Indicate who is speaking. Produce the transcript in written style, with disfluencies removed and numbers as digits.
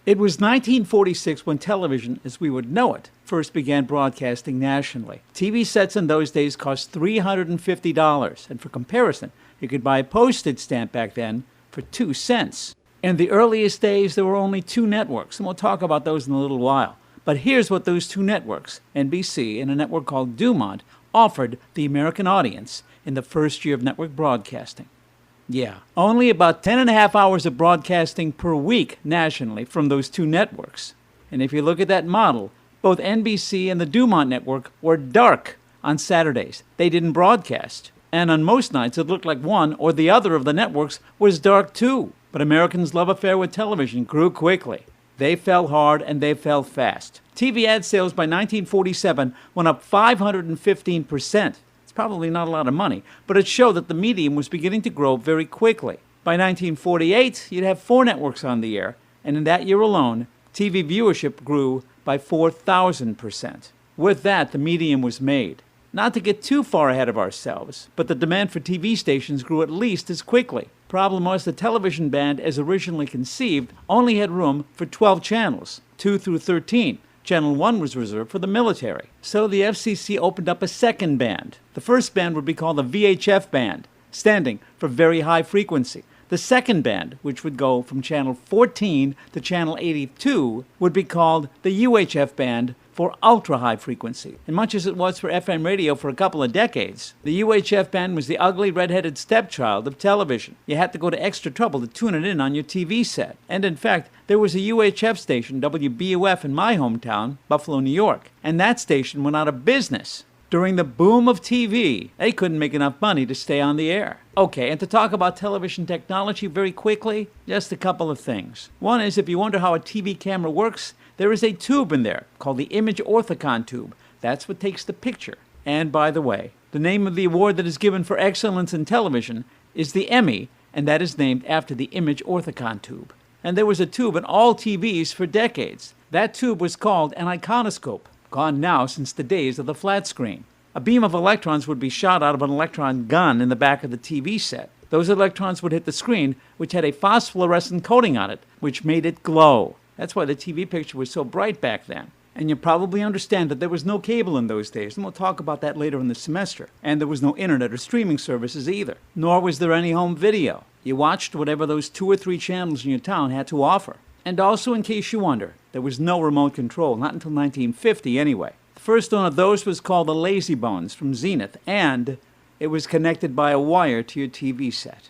Speaker 1: It was 1946 when television, as we would know it, first began broadcasting nationally. TV sets in those days cost $350, and for comparison, you could buy a postage stamp back then for 2 cents. In the earliest days, there were only 2 networks, and we'll talk about those in a little while. But here's what those 2 networks, NBC and a network called Dumont, offered the American audience in the first year of network broadcasting. Yeah, only about 10.5 hours of broadcasting per week nationally from those 2 networks. And if you look at that model, both NBC and the Dumont network were dark on Saturdays. They didn't broadcast. And on most nights, it looked like one or the other of the networks was dark too. But Americans' love affair with television grew quickly. They fell hard and they fell fast. TV ad sales by 1947 went up 515%. Probably not a lot of money, but it showed that the medium was beginning to grow very quickly. By 1948, you'd have 4 networks on the air, and in that year alone, TV viewership grew by 4,000%. With that, the medium was made. Not to get too far ahead of ourselves, but the demand for TV stations grew at least as quickly. Problem was the television band, as originally conceived, only had room for 12 channels, 2 through 13. Channel 1 was reserved for the military. So the FCC opened up a second band. The first band would be called the VHF band, standing for very high frequency. The second band, which would go from channel 14 to channel 82, would be called the UHF band for ultra-high frequency. And much as it was for FM radio for a couple of decades, the UHF band was the ugly red-headed stepchild of television. You had to go to extra trouble to tune it in on your TV set. And in fact, there was a UHF station, WBUF, in my hometown, Buffalo, New York, and that station went out of business. During the boom of TV, they couldn't make enough money to stay on the air. Okay, and to talk about television technology very quickly, just a couple of things. One is, if you wonder how a TV camera works, there is a tube in there called the Image Orthicon tube. That's what takes the picture. And by the way, the name of the award that is given for excellence in television is the Emmy, and that is named after the Image Orthicon tube. And there was a tube in all TVs for decades. That tube was called an iconoscope, gone now since the days of the flat screen. A beam of electrons would be shot out of an electron gun in the back of the TV set. Those electrons would hit the screen, which had a phosphorescent coating on it, which made it glow. That's why the TV picture was so bright back then. And you probably understand that there was no cable in those days, and we'll talk about that later in the semester. And there was no internet or streaming services either. Nor was there any home video. You watched whatever those 2 or 3 channels in your town had to offer. And also, in case you wonder, there was no remote control, not until 1950 anyway. The first one of those was called the Lazy Bones from Zenith, and it was connected by a wire to your TV set.